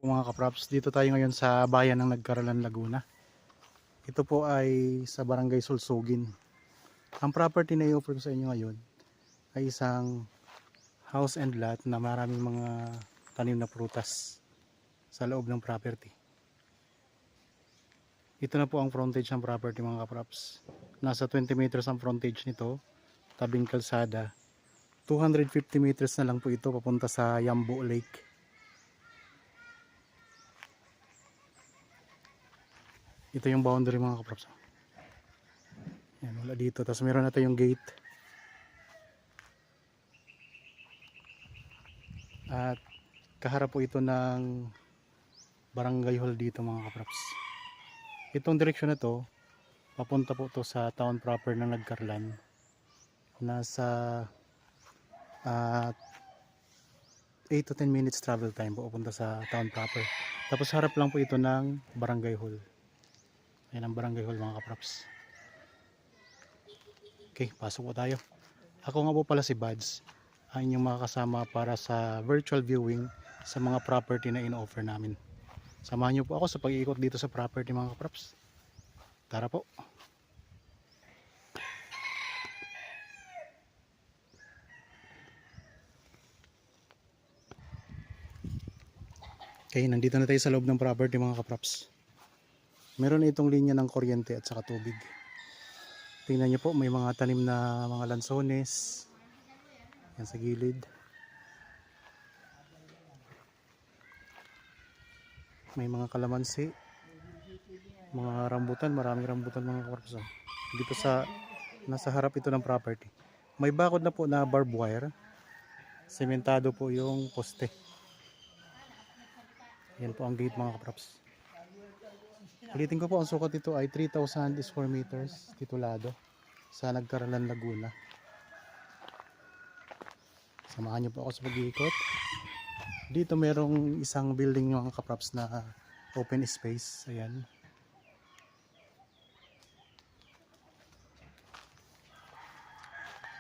Mga kaprops, dito tayo ngayon sa bayan ng Nagkaralan, Laguna. Ito po ay sa Barangay Sulsugin. Ang property na i-offer ko sa inyo ngayon ay isang house and lot na maraming mga tanim na prutas sa loob ng property. Ito na po ang frontage ng property mga kaprops. Nasa 20 meters ang frontage nito, tabing kalsada. 250 meters na lang po ito papunta sa Yambo Lake. Ito yung boundary mga kaprops. Yan, wala dito. Tapos meron na tayong gate. At kaharap po ito ng barangay hall dito mga kaprops. Itong direksyon na to, papunta po to sa town proper ng Nagkarlan. Nasa 8 to 10 minutes travel time po papunta sa town proper. Tapos harap lang po ito ng barangay hall. Ayan ang barangay hall mga kaprops. Okay, pasok po tayo. Ako nga po pala si Bads, ang inyong makakasama para sa virtual viewing sa mga property na in-offer namin. Samahan niyo po ako sa pag-iikot dito sa property mga kaprops. Tara po. Okay, nandito na tayo sa loob ng property mga kaprops. Meron na itong linya ng kuryente at saka tubig. Tingnan niyo po, may mga tanim na mga lansones. Yan sa gilid. May mga kalamansi. Mga rambutan, maraming rambutan mga kaprops. Dito sa, nasa harap ito ng property. May bakod na po na barbed wire. Sementado po yung poste. Yan po ang gate mga kaprops. Ulitin ko po, ang sukat ito ay 3,000 square meters titulado sa Nagkaralan, Laguna. Samahan niyo po ako sa pag-iikot. Dito merong isang building mga kaprops na open space. Ayan.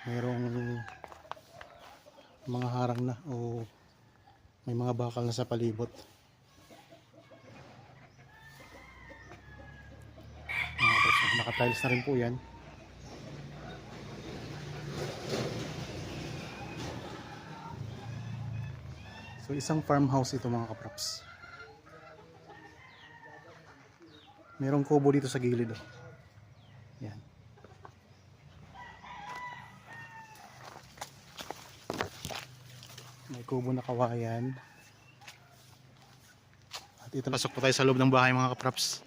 Merong mga harang na o may mga bakal na sa palibot. Naka-tiles na rin po yan. So isang farmhouse ito mga kaprops. Merong kubo dito sa gilid. Yan. May kubo na kawayan. At ito, pasok po tayo sa loob ng bahay mga kaprops.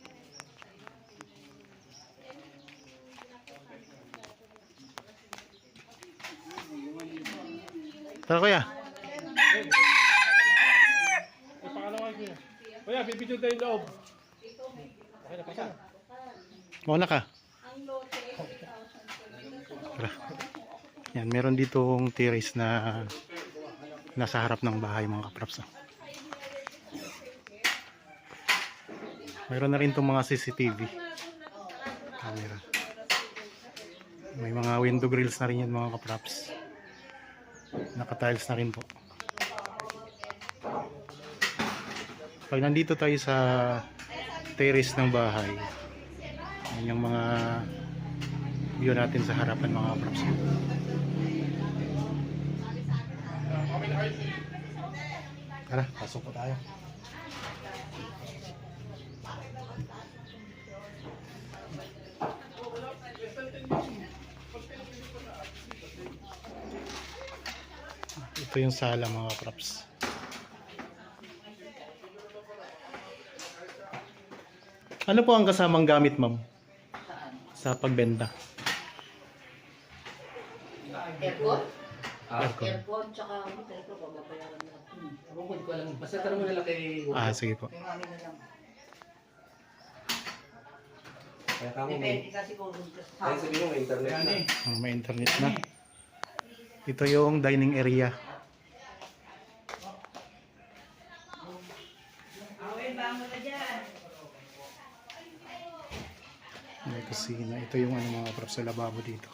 Tara kuya. Kuya, bibidyo tayo yung loob. Okay na, pasa. Mauna ka. Tara. Yan, meron ditong terrace na nasa harap ng bahay mga kaprops. Mayroon na rin itong mga CCTV camera. May mga window grills na rin yan mga kaprops. Naka-tiles na rin po. Pag nandito tayo sa terrace ng bahay, yan yung mga view natin sa harapan mga kaprops. Tara, pasok po tayo. Ito yung sala mga props. Ano po ang kasamang gamit ma'am sa pagbenta? Aircon? Aircon. Aircon, tsaka ito, pagbabayaran na. Bukod ko lang. Basta tara mo na lang kay... Sige po. Kaya kami na lang. Kaya kamo Depende kasi kung Kaya sabihin mo may internet na. May internet na. Ito yung dining area. Awin, bangon na dyan. May kusina. Ito yung ano mga props sa lababo dito.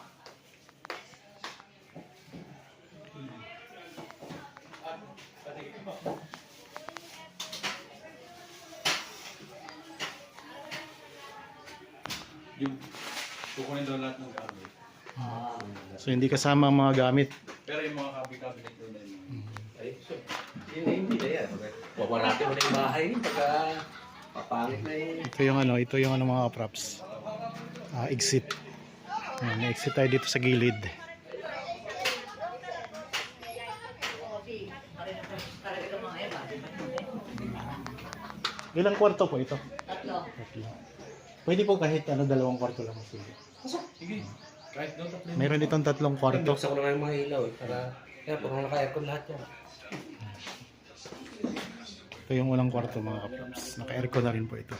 Yung kukunin daw lahat ng gamit. So hindi kasama ang mga gamit. Pero yung mga cabinet doon na yun. Ay, so, yun na hindi na yan. Wawarate mo na yung bahay niyo pagka papangit na yun. Ito yung ano mga props. Exit. Ayan, may exit tayo dito sa gilid. Ilang kwarto po ito? Tatlo. Pwede po kahit dalawang kwarto lang. Sige. Kahit doon tatlo. Mayroon ditong 3 kwarto. Buksan ko na nga yung mga ilaw eh. Para, kaya pag naka-aircon lahat yan. Ito yung unang kwarto mga kaprops. Naka-aircon na rin po ito.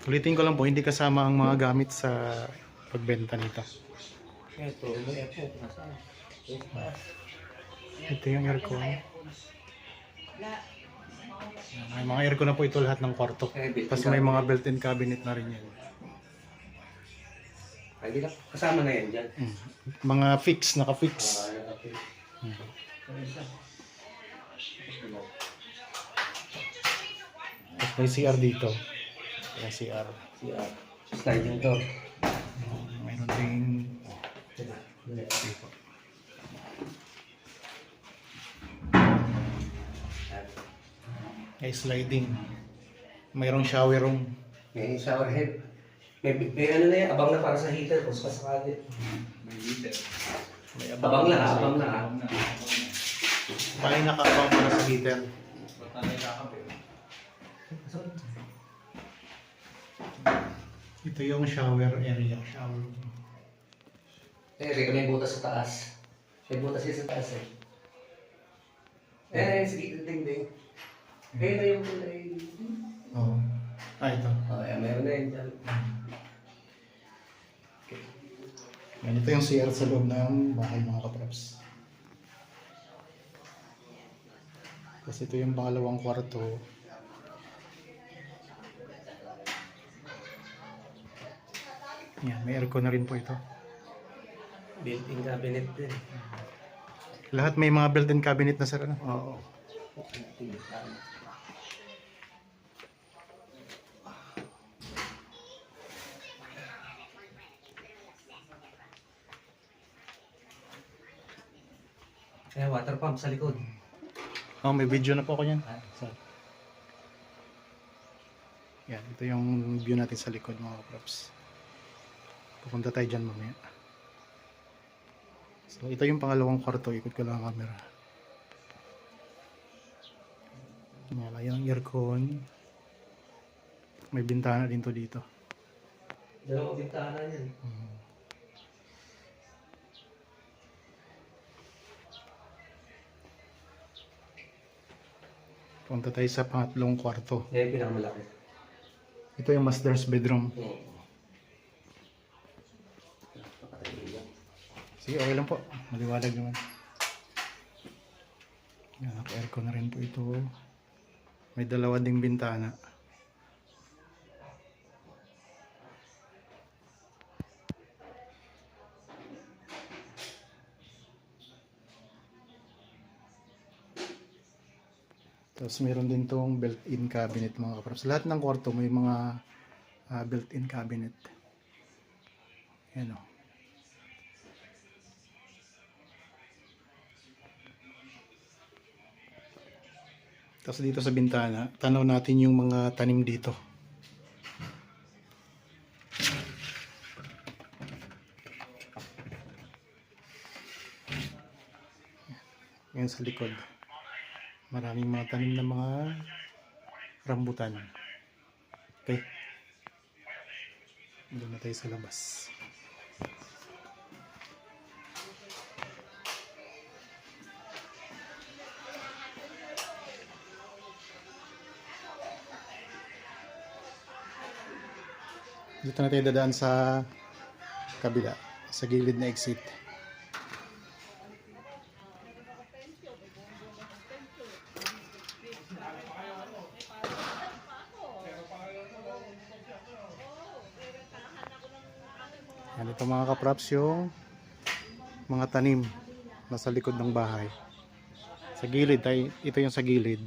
Ulitin ko lang po, hindi kasama ang mga gamit sa pagbenta nito. Ito, may aircon. Nasaan? Ito yung aircon. May mga aircon na po ito lahat ng kwarto. Tapos may mga built-in cabinet na rin yan. Ay, di na. Kasama na yan dyan. Mga fix, naka-fix. Okay. Tapos may CR dito. May CR. Sliding door. Mayroon ding may sliding. Mayroong shower room. May shower head. May ano na yan, abang na para sa heater. Kung sakali. May heater. Abang na, abang na. May nakaabang para sa heater. Ba't na nagkakape? Ito yung shower area. Shower room. May butas sa taas. May butas yun sa taas eh. Sige, ding. Na yung kulay. Oo. Ito. Meron na yun dyan. Ganito yung CR sa loob ng bahay mga kaprops. Kasi ito yung pangalawang kwarto. Yan, may aircon na rin po ito. Built-in cabinet din. Lahat may mga built-in cabinet na sir. Ano? Oo. Kaya water pump sa likod. Oh, may video na po ako niyan. Sir. Yan, ito yung view natin sa likod mga kaprops. Pupunta tayo dyan mamaya. So, ito yung pangalawang kwarto. Ikot ko lang ang camera. Yan, ayan ang aircon. May bintana din to dito. Dalawang bintana yan. Punta tayo sa pangatlong kwarto. Yan yung pinakamalaki. Ito yung master's bedroom. Sige, okay lang po. Maliwalag naman. Yan, naka-aircon na rin po ito. May dalawa ding bintana. Tapos meron din tong built-in cabinet mga kaprops. Lahat ng kwarto may mga built-in cabinet. Yan o. Tapos dito sa bintana, tanaw natin yung mga tanim dito. Yan sa likod. Maraming mga tanim na mga rambutan. Okay. Doon na tayo sa labas. Dito na tayo dadaan sa kabila, sa gilid na exit. Yan, ito mga kaprops yung mga tanim nasa likod ng bahay. Sa gilid, ito yung sa gilid.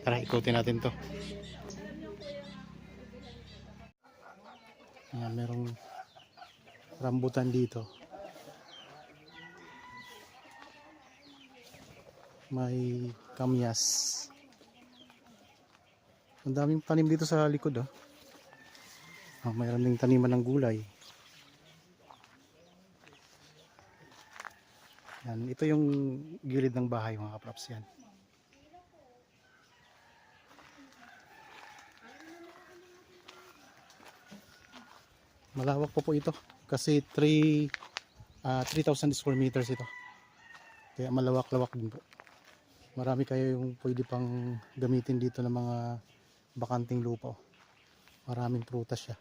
Tara, ikutin natin to. Ayan, merong rambutan dito. May kamyas. Ang daming tanim dito sa likod, oh. Mayroon ding taniman ng gulay. Yan, ito yung gilid ng bahay mga kaprops yan. Malawak po ito kasi 3,000 square meters ito. Kaya malawak-lawak din po. Marami kayo yung pwede pang gamitin dito ng mga bakanting lupa. Maraming prutas siya.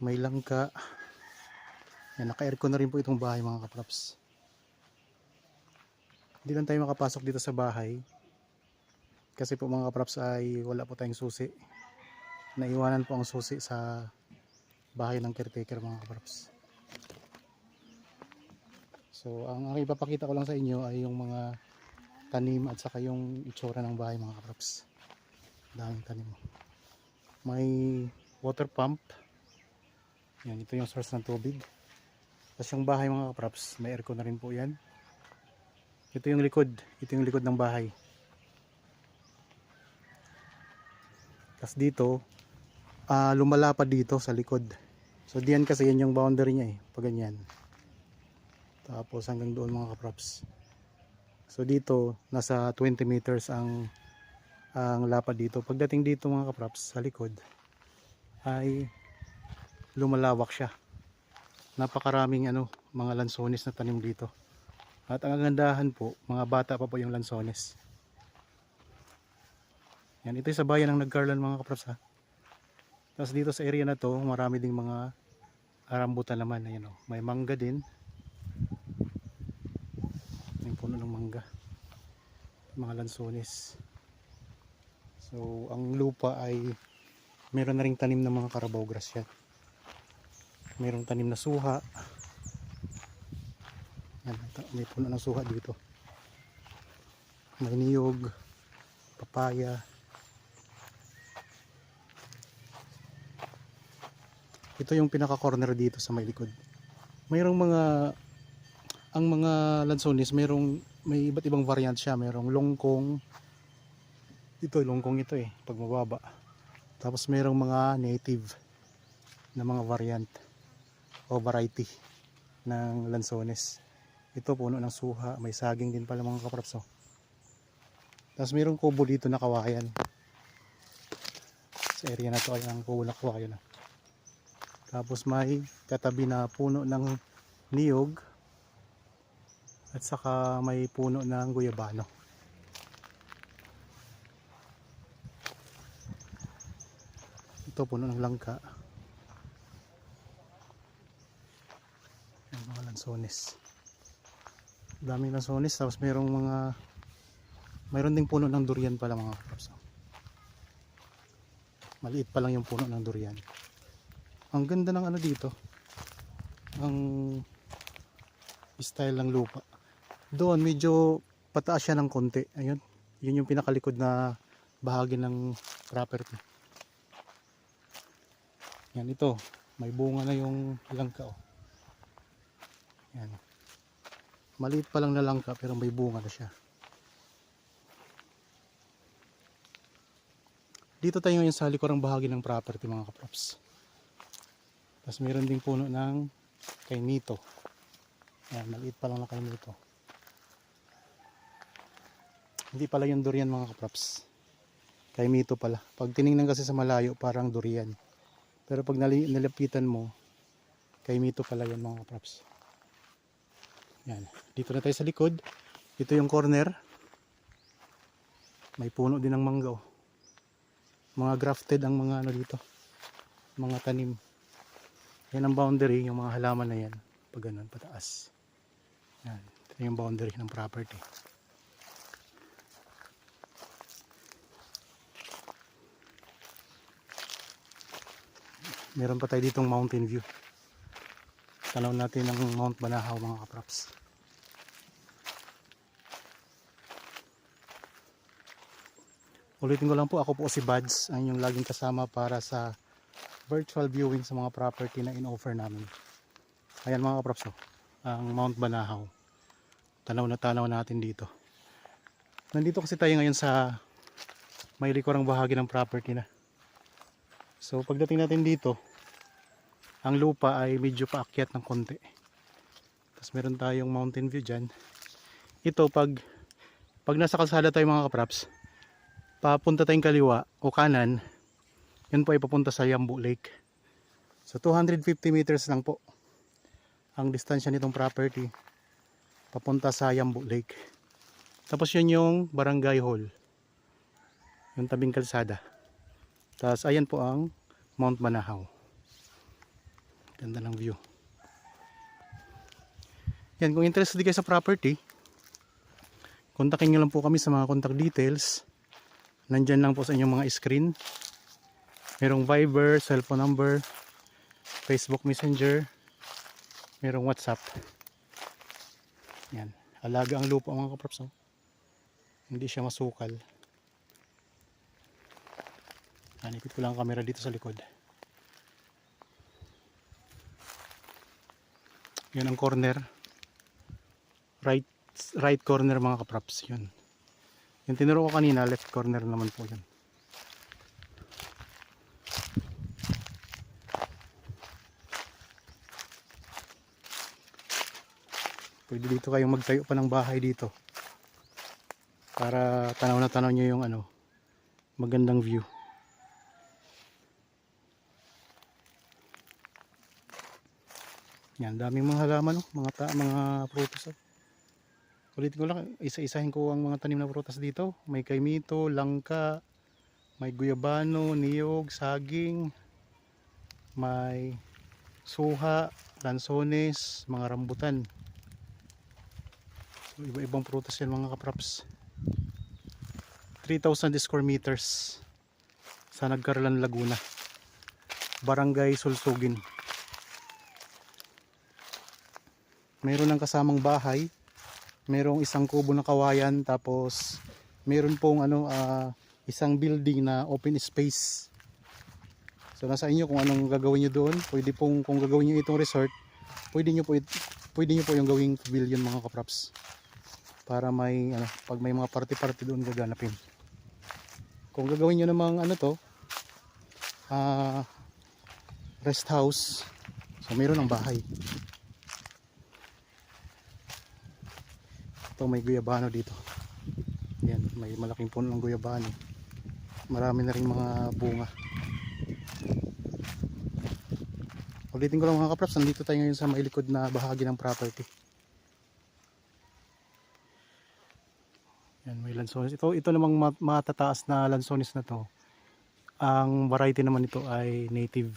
May langka. Yan, naka-aircon na rin po itong bahay mga kaprops. Hindi lang tayo makapasok dito sa bahay kasi po mga kaprops ay wala po tayong susi. Naiwanan po ang susi sa bahay ng caretaker mga kaprops. So ang ipapakita ko lang sa inyo ay yung mga tanim at saka yung itsura ng bahay mga kaprops. Daming tanim. May water pump. Yan, ito yung source ng tubig. Tapos yung bahay mga kaprops, may aircon na rin po yan. Ito yung likod. Ito yung likod ng bahay. Tapos dito, lumalapad dito sa likod. So diyan kasi yan yung boundary niya eh. Pag ganyan. Tapos hanggang doon mga kaprops. So dito, nasa 20 meters ang lapad dito. Pagdating dito mga kaprops, sa likod, ay lumalawak siya. Napakaraming mga lansones na tanim dito. At ang kagandahan po, mga bata pa po yung lansones. Yan, ito yung sa bayan ng Nagcarlan mga kaprops ha. Tapos dito sa area na to, marami ding mga rambutan naman. Ayan, oh. May mangga din. May puno ng mangga. Mga lansones. So, ang lupa ay meron na ring tanim ng mga Carabao grass yan. Merong tanim na suha. Yan, may puno ng suha dito. May niyog, papaya. Ito yung pinaka corner dito sa may likod. Mayroong ang mga lansones, may iba't ibang variant siya. Mayroong longkong. Ito longkong ito pag mababa. Tapos mayroong mga native na mga variant o variety ng lansones. Ito puno ng suha, may saging din pala mga kaprops. Tapos mayroong kubo dito na kawayan. Sa area na to ay ang kubo na kawayan. Tapos may katabi na puno ng niyog at saka may puno ng guyabano. Ito puno ng langka. Yung mga lansones. Daming lansones. Tapos mayroon ding puno ng durian pala mga kaprops. Maliit pa lang yung puno ng durian. Ang ganda ng dito. Ang style ng lupa. Doon medyo pataas siya ng konti. Ayun. Yun yung pinakalikod na bahagi ng property. Yan ito. May bunga na yung langka. Yan. Maliit pa lang na langka pero may bunga na siya. Dito tayo ngayon sa likurang bahagi ng property mga kaprops. Tapos mayroon ding puno ng kainito. Yan, maliit pa lang na kainito. Hindi pala yung durian mga kaprops. Kainito pala. Pag tiningnan kasi sa malayo parang durian. Pero pag nalapitan mo, kainito pala yan mga kaprops. Yan. Dito na tayo sa likod. Ito yung corner. May puno din ng mangga. Mga grafted ang mga dito. Mga tanim. Yan ang boundary, yung mga halaman na yan. Pag ganun, pataas. Yan. Ito yung boundary ng property. Meron pa tayo ditong mountain view. Tanaw natin ang Mount Banahaw mga kaprops. Ulitin ko lang po, ako po si Bads, ang yung laging kasama para sa virtual viewing sa mga property na in-offer namin. Ayan mga kaprops, oh, ang Mount Banahaw. Tanaw na tanaw natin dito. Nandito kasi tayo ngayon sa may likurang bahagi ng property na. So pagdating natin dito, ang lupa ay medyo paakyat ng konti. Tapos meron tayong mountain view dyan. Ito pag nasa kalsada tayo mga kaprops, papunta tayong kaliwa o kanan, yun po ay papunta sa Yambu Lake. So 250 meters lang po ang distansya nitong property papunta sa Yambu Lake. Tapos yun yung barangay hall, yung tabing kalsada. Tapos ayan po ang Mount Banahaw. Ganda ng view. Yan, kung interested kayo sa property, kontakin nyo lang po kami sa mga contact details. Nandyan lang po sa inyong mga screen. Merong Viber, cellphone number, Facebook Messenger, merong WhatsApp. Yan, alaga ang lupa mga kaprops, oh. Hindi siya masukal. Hanipit ko lang ang camera dito sa likod. Yan ang corner. Right corner mga kaprops. Yun. Yung tinuro ko kanina, left corner naman po yun. Pwede dito kayong magtayo pa ng bahay dito. Para tanaw na tanaw nyo yung magandang view. Yan, daming mga halaman, mga prutas. Ulitin ko lang, isa-isahin ko ang mga tanim na prutas dito. May kaimito, langka, may guyabano, niyog, saging, may suha, lansones, mga rambutan. So, iba-ibang prutas yan mga kaprops. 3,000 square meters sa Nagcarlan, Laguna, Barangay Sulsugin. Meron ng kasamang bahay, merong isang kubo ng kawayan, tapos meron pong isang building na open space. So nasa inyo kung anong gagawin nyo doon. Pwede pong, kung gagawin nyo itong resort, pwede nyo po yung gawing pavilion mga kaprops, para may pag may mga party doon gaganapin. Kung gagawin nyo namang rest house, so meron ng bahay. Ito may guyabano dito. Yan, may malaking puno ng guyabano. Marami na rin mga bunga. Ulitin ko lang mga kaprops, nandito tayo ngayon sa may likod na bahagi ng property. Yan, may lansones. Ito namang matataas na lansones na to. Ang variety naman nito ay native.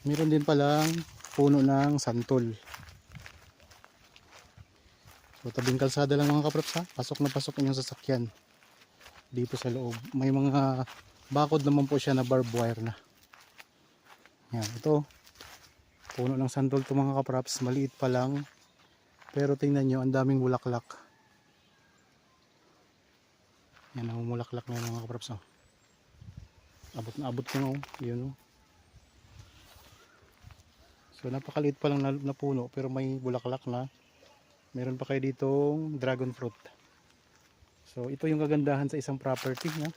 Meron din palang puno ng santol. So tabing kalsada lang mga kaprops, ha. Pasok na pasok yung sasakyan dito sa loob. May mga bakod naman po siya na barbed wire na. Yan, ito puno ng santol to mga kaprops. Maliit pa lang, pero tingnan nyo, ang daming bulaklak. Yan, namumulaklak na mga kaprops, oh. Abot na abot ko, oh. Yun, oh. So napakaliit pa lang na puno, pero may bulaklak na. Meron pa kayo ditong dragon fruit. So ito yung kagandahan sa isang property, na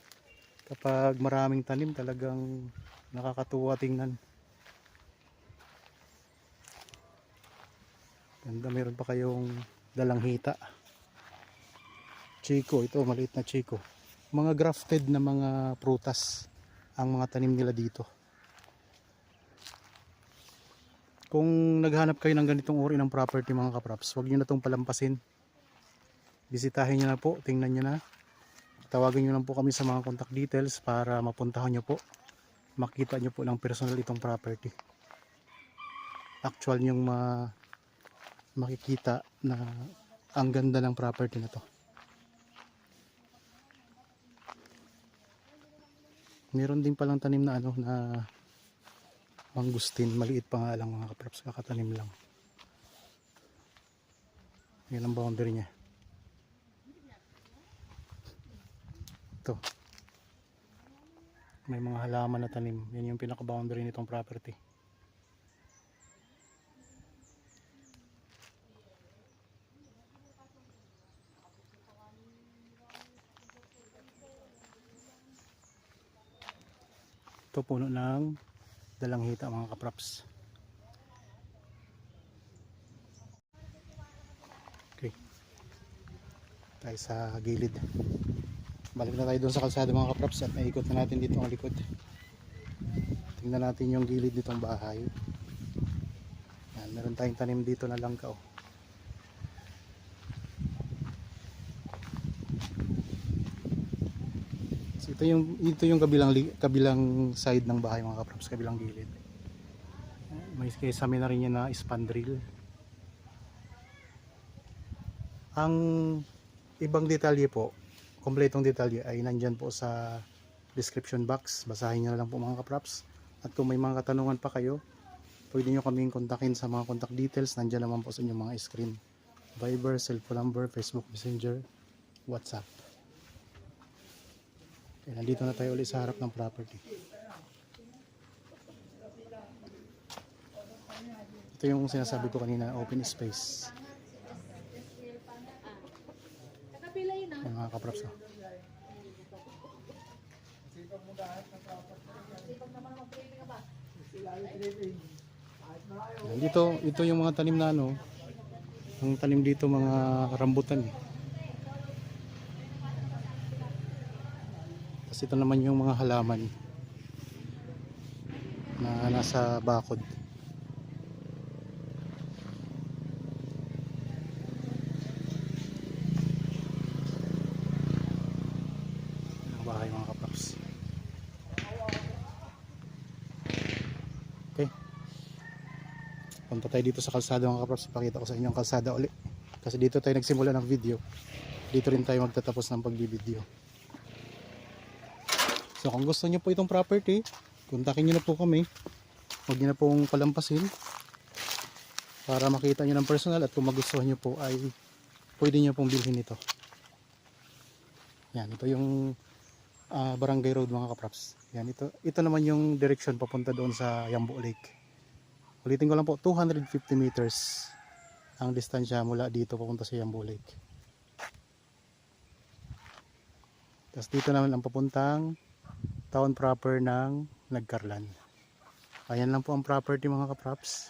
kapag maraming tanim, talagang nakakatuwa tingnan. Ganda, meron pa kayong dalanghita. Chico, ito maliit na chico. Mga grafted na mga prutas ang mga tanim nila dito. Kung naghanap kayo ng ganitong uri ng property mga kaprops, huwag nyo na itong palampasin. Bisitahin nyo na po, tingnan nyo na. Tawagan nyo lang po kami sa mga contact details para mapuntahan nyo po. Makita nyo po ng personal itong property. Actual nyong makikita na ang ganda ng property na to. Meron din palang tanim na na mangustin, maliit pa nga lang mga kaprops, kakatanim lang. Yan ang boundary niya. Ito. may mga halaman na tanim. Yan yung pinaka-boundary nitong property. Ito puno ng dalanghita mga kapraps. Okay. Tayo sa gilid. Balik na tayo doon sa kalsada mga kapraps at naikot na natin dito ang likod. Tingnan natin yung gilid nitong bahay. Yan, meron tayong tanim dito na langka. Oh. So, ito yung kabilang side ng bahay mga kapraps, kabilang gilid. May kasama na rin yan na spandrel. Ang ibang detalye po, kompletong detalye ay nandyan po sa description box. Basahin nyo na lang po mga kapraps. At kung may mga katanungan pa kayo, pwede nyo kaming kontakin sa mga contact details. Nandyan naman po sa inyong mga screen. Viber, cellphone number, Facebook Messenger, WhatsApp. Okay, nandito na tayo ulit sa harap ng property. Ito yung sinasabi ko kanina, open space. Yung mga kapraps. Oh. Ito yung mga tanim na ano, ang tanim dito mga rambutan eh. Tapos ito naman yung mga halaman na nasa bakod. Ang bahay mga kapraps. Okay. Punta tayo dito sa kalsada mga kapraps. Ipakita ko sa inyo ang kalsada ulit. Kasi dito tayo nagsimula ng video. Dito rin tayo magtatapos ng pagbibideo. So kung gusto nyo po itong property, kontakin nyo na po kami. Huwag nyo na pong palampasin para makita nyo ng personal, at kung magustuhan nyo po ay pwede nyo pong bilhin ito. Yan, ito yung Barangay Road mga kapraps. Yan, ito naman yung direction papunta doon sa Yambo Lake. Ulitin ko lang po, 250 meters ang distansya mula dito papunta sa Yambo Lake. Tapos dito naman ang papuntang town proper ng Nagcarlan. Ayan lang po ang property mga kapraps.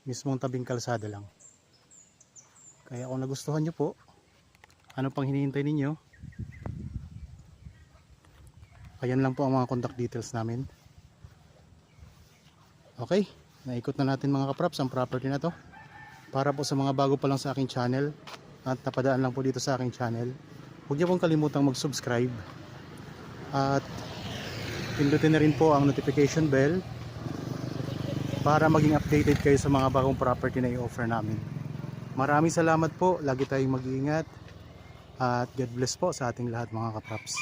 Mismong tabing kalsada lang. Kaya kung nagustuhan nyo po, ano pang hinihintay ninyo? Ayan lang po ang mga contact details namin. Okay, naikot na natin mga kapraps ang property na to. Para po sa mga bago pa lang sa aking channel at napadaan lang po dito sa aking channel, huwag niyo pong kalimutang mag-subscribe at pindutin na rin po ang notification bell para maging updated kayo sa mga bagong property na i-offer namin. Maraming salamat po, lagi tayong mag-iingat at God bless po sa ating lahat mga kapraps.